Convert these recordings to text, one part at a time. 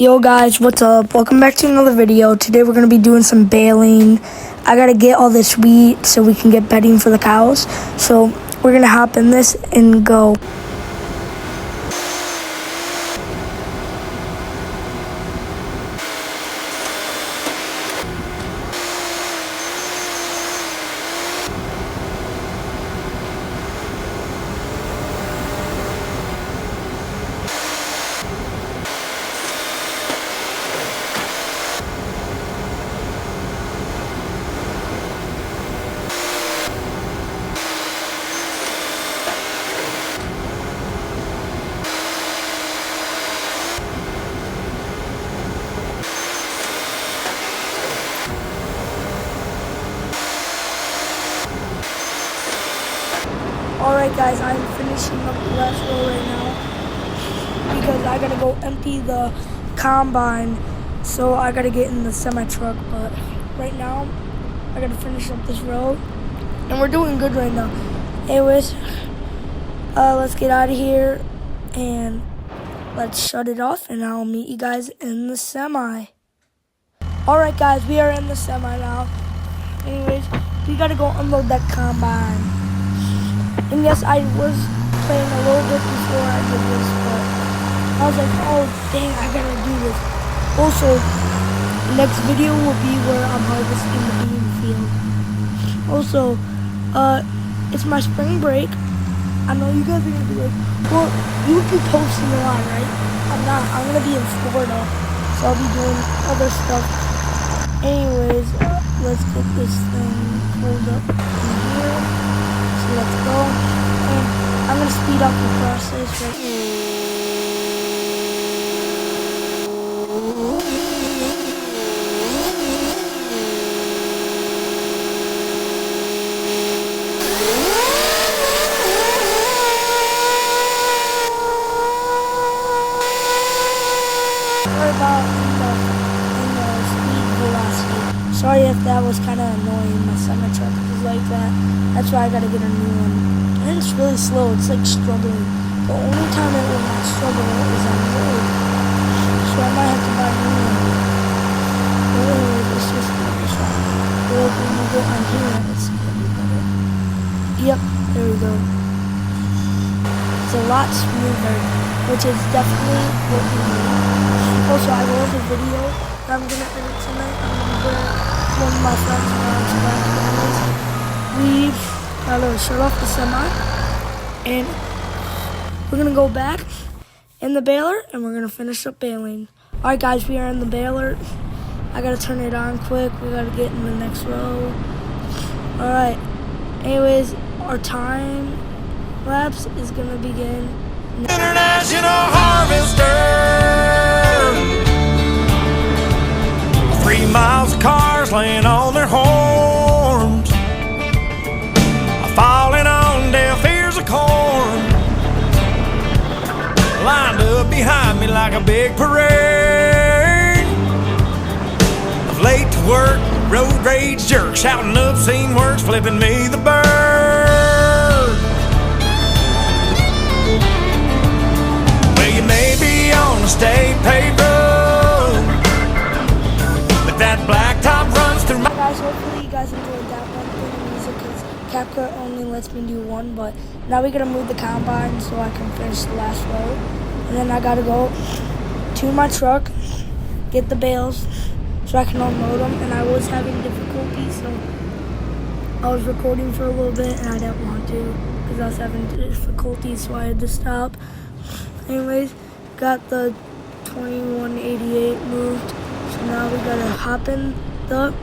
Yo guys, what's up? Welcome back to another video. Today we're going to be doing some baling. I got to get all this wheat so we can get bedding for the cows. So we're going to hop in this and go. Alright guys, I'm finishing up the last row right now because I gotta go empty the combine, so I gotta get in the semi-truck. But right now, I gotta finish up this row and we're doing good right now. Anyways, let's get out of here and let's shut it off and I'll meet you guys in the semi. Alright guys, we are in the semi now. Anyways, we gotta go unload that combine. And yes, I was playing a little bit before I did this, but I was like, oh dang, I gotta do this. Also, next video will be where I'm harvesting the bean field. Also, it's my spring break. I know you guys are gonna be like, well, you would be posting a lot, right? I'm not. I'm gonna be in Florida, so I'll be doing other stuff. Anyways, let's get this thing pulled up in here. So let's go. And I'm gonna speed up the process right here. Sorry about the speed velocity. Sorry if that was kind of annoying. My semi-truck is like that. That's why I gotta get a new one. And it's really slow. It's like struggling. The only time it will not struggle is on the road. So I might have to buy a new one. But anyways, let's just do this one. But when we go on here, it's gonna be better. Yep, there we go. It's a lot smoother, which is definitely what we need. Also, I will have a video that I'm gonna edit tonight. I'm gonna be with one of my friends around tonight. We've got to shut off the semi, and we're gonna go back in the baler, and we're gonna finish up baling. All right, guys, we are in the baler. I gotta turn it on quick. We gotta get in the next row. All right. Anyways, our time lapse is gonna begin. International Harvester. 3 miles of cars laying on their horns, falling on deaf ears of corn, lined up behind me like a big parade of late to work, road rage jerks, shouting obscene words, flipping me the bird. Well, you may be on a state paved road, but that blacktop runs through my... Guys, hopefully you guys enjoyed that one thing music, because CapCut only lets me do one. But now we gotta move the combine so I can finish the last row, and then I gotta go to my truck, get the bales so I can unload them. And I was having difficulty, so I was recording for a little bit and I didn't want to because I was having difficulty, so I had to stop. Anyways, got the 2188 moved, so now we gotta hop in the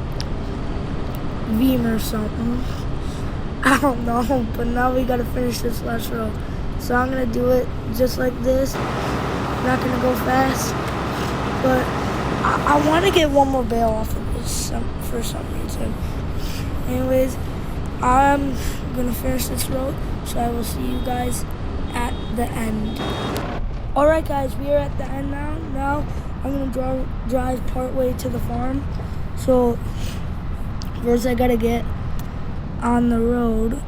Veem or something. I don't know, but now we gotta finish this last row. So I'm gonna do it just like this. I'm not gonna go fast, but I want to get one more bale off of this for some reason. Anyways, I'm gonna finish this row, so I will see you guys at the end. Alright guys, we are at the end now. Now I'm gonna drive part way to the farm. So first I gotta get on the road,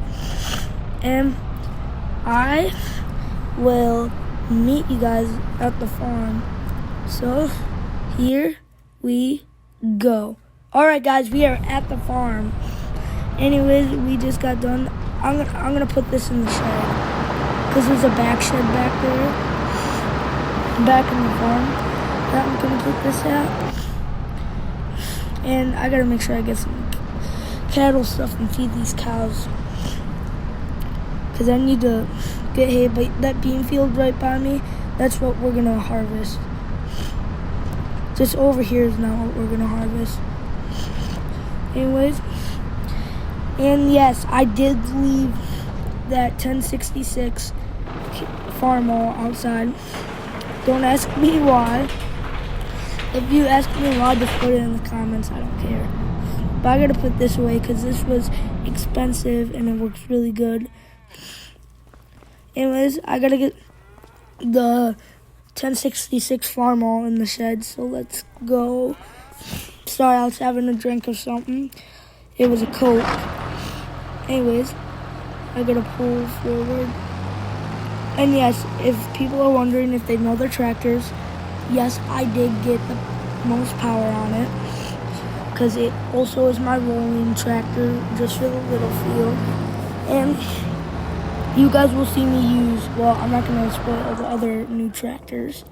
and I will meet you guys at the farm. So Here we go. All right, guys, we are at the farm. Anyways, we just got done. I'm gonna put this in the shed because there's a back shed back there, back in the farm that I'm gonna put this at. And I gotta make sure I get some cattle stuff and feed these cows because I need to get hay. But that bean field right by me, that's what we're gonna harvest. Just over here is not what we're gonna harvest. Anyways, and yes, I did leave that 1066 farm all outside. Don't ask me why. If you ask me why, just put it in the comments. I don't care. But I gotta put this away because this was expensive and it works really good. Anyways, I gotta get the 1066 farm all in the shed. So let's go. Sorry, I was having a drink of something. It was a Coke. Anyways, I gotta pull forward. And yes, if people are wondering if they know their tractors, yes, I did get the most power on it because it also is my rolling tractor just for the little field. And you guys will see me use, well, I'm not going to spoil the other new tractors,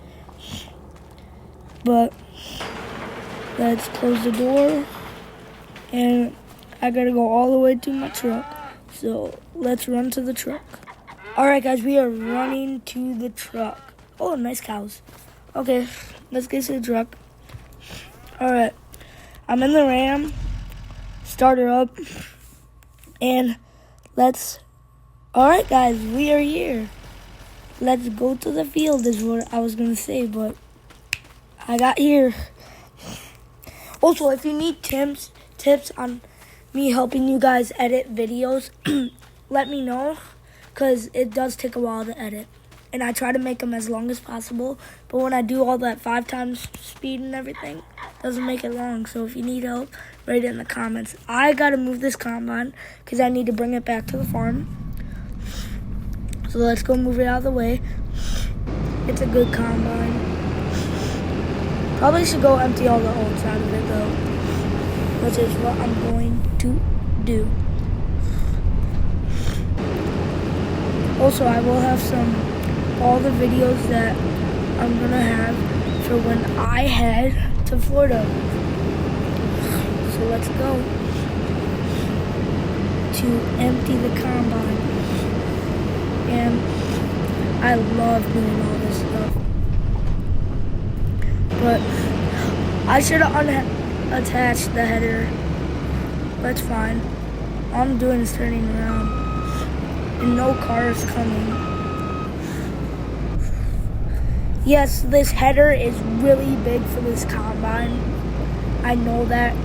but let's close the door. And I got to go all the way to my truck, so let's run to the truck. All right, guys, we are running to the truck. Oh, nice cows. Okay, let's get to the truck. All right, I'm in the Ram. Start her up. And all right, guys, we are here. Let's go to the field is what I was going to say, but I got here. Also, if you need tips on me helping you guys edit videos, let me know. Because it does take a while to edit. And I try to make them as long as possible. But when I do all that 5 times speed and everything, it doesn't make it long. So if you need help, write it in the comments. I got to move this combine because I need to bring it back to the farm. So let's go move it out of the way. It's a good combine. Probably should go empty all the oats out of it though. Which is what I'm going to do. Also, I will have all the videos that I'm going to have for when I head to Florida. So let's go to empty the combine. And I love doing all this stuff. But I should have unattached the header. That's fine. All I'm doing is turning around. And no cars coming. Yes, this header is really big for this combine. I know that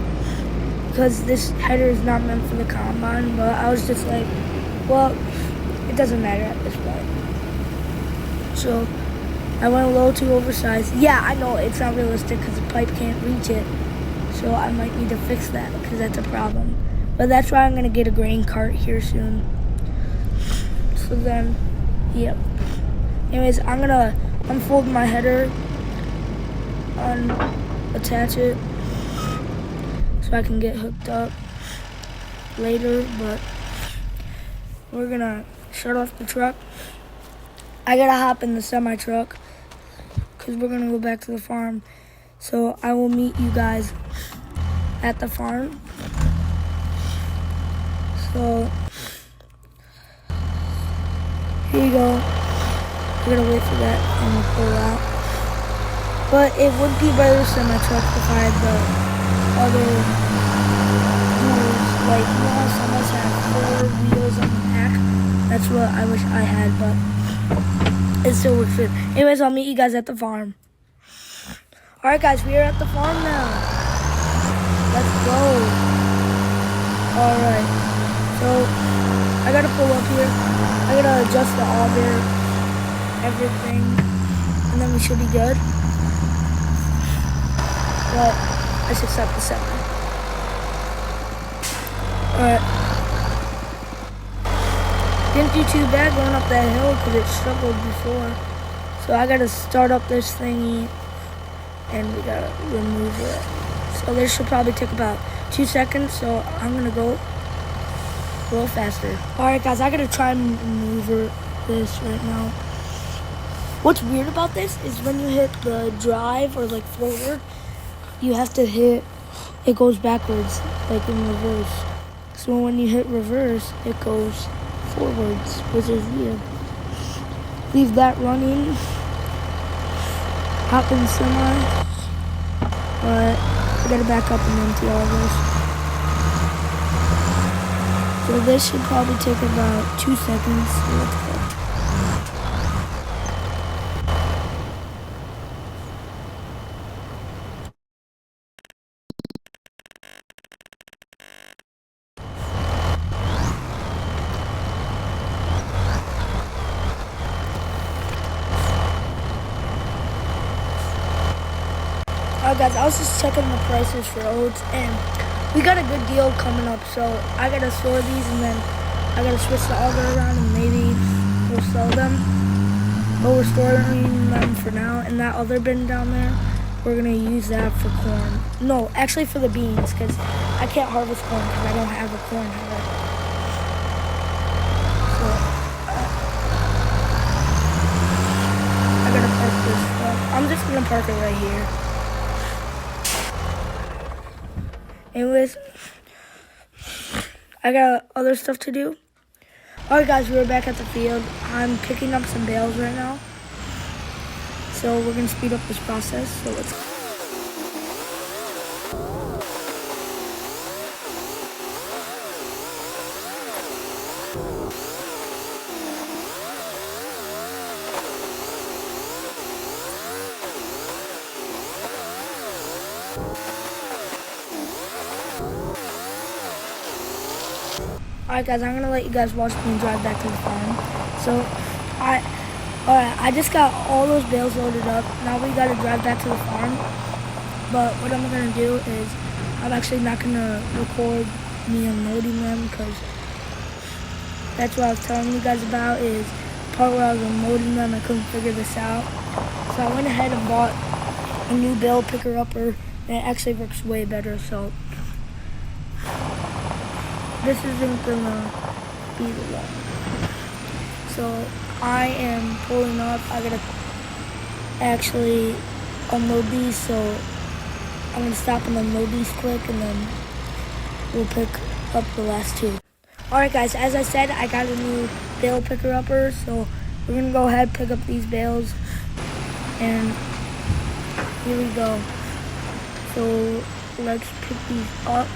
because this header is not meant for the combine, but I was just like, well, it doesn't matter at this point. So I went a little too oversized. Yeah, I know it's not realistic because the pipe can't reach it. So I might need to fix that because that's a problem. But that's why I'm going to get a grain cart here soon. So then, yep. Anyways, I'm gonna unfold my header, attach it, so I can get hooked up later. But we're gonna shut off the truck. I gotta hop in the semi truck because we're gonna go back to the farm. So I will meet you guys at the farm. So here you go. We're gonna wait for that and we'll pull out. But it would be better semi truck if I had the other wheels. Like, you know how semis have 4 wheels on the back? That's what I wish I had, but it still works good. Anyways, I'll meet you guys at the farm. Alright guys, we are at the farm now. Let's go. Alright. So I gotta pull up here. I gotta adjust the auger, everything, and then we should be good. But I should stop the semi. Alright. Didn't do too bad going up that hill because it struggled before. So I gotta start up this thingy and we gotta remove it. So this should probably take about 2 seconds, so I'm gonna go a little faster. Alright guys, I gotta try and maneuver this right now. What's weird about this is when you hit the drive or like forward, you have to hit, it goes backwards, like in reverse. So when you hit reverse, it goes forwards, which is weird. Leave that running. Hop in the semi. Alright, I gotta back up and empty all this. So this should probably take about 2 seconds. So let's go. Guys, I was just checking the prices for oats, and we got a good deal coming up, so I gotta store these, and then I gotta switch the auger around, and maybe we'll sell them. But we're storing them for now, and that other bin down there, we're gonna use that for corn. No, actually for the beans, because I can't harvest corn because I don't have a corn header. So, I gotta park this stuff. I'm just gonna park it right here. Anyways, I got other stuff to do. Alright guys, we're back at the field. I'm picking up some bales right now. So we're going to speed up this process. So let's go. Alright guys, I'm gonna let you guys watch me drive back to the farm. So I just got all those bales loaded up. Now we gotta drive back to the farm. But what I'm gonna do is I'm actually not gonna record me unloading them, because that's what I was telling you guys about, is the part where I was unloading them. I couldn't figure this out. So I went ahead and bought a new bale picker upper, and it actually works way better. So this isn't gonna be the one. So I am pulling up. I gotta actually unload these, so I'm gonna stop and unload these quick, and then we'll pick up the last two. Alright guys, as I said, I got a new bale picker upper, so we're gonna go ahead and pick up these bales, and here we go. So let's pick these up.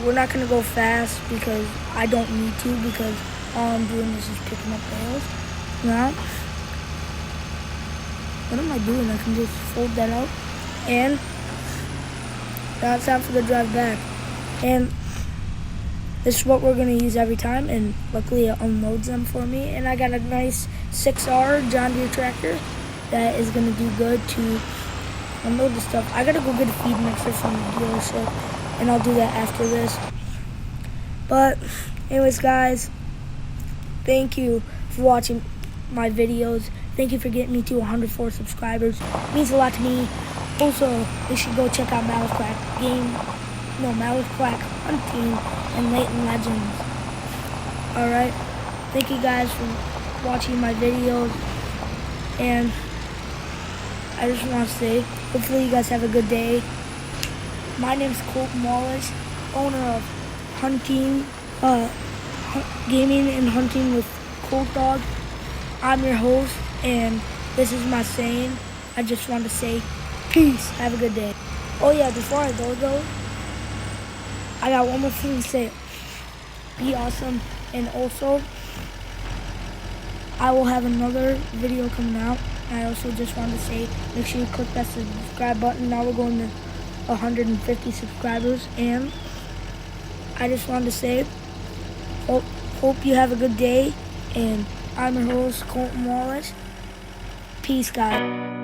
We're not gonna go fast because I don't need to, because all I'm doing is just picking up bales. Now, what am I doing? I can just fold that out, and now it's time for the drive back. And this is what we're gonna use every time, and luckily it unloads them for me. And I got a nice 6R John Deere tractor that is gonna do good to unload the stuff. I gotta go get a feed mixer from the dealership, and I'll do that after this. But anyways guys, thank you for watching my videos. Thank you for getting me to 104 subscribers. It means a lot to me. Also, you should go check out Malice Quack Hunting and Leighton Legends. Alright, thank you guys for watching my videos, and I just want to say, hopefully you guys have a good day. My name's Colton Wallace, owner of Gaming and Hunting with Colt Dog. I'm your host, and this is my saying. I just want to say, peace. Have a good day. Oh yeah, before I go though, I got one more thing to say. Be awesome, and also, I will have another video coming out. I also just want to say, make sure you click that subscribe button. Now we're going to 150 subscribers, and I just wanted to say, hope you have a good day, and I'm your host, Colton Wallace. Peace, guys.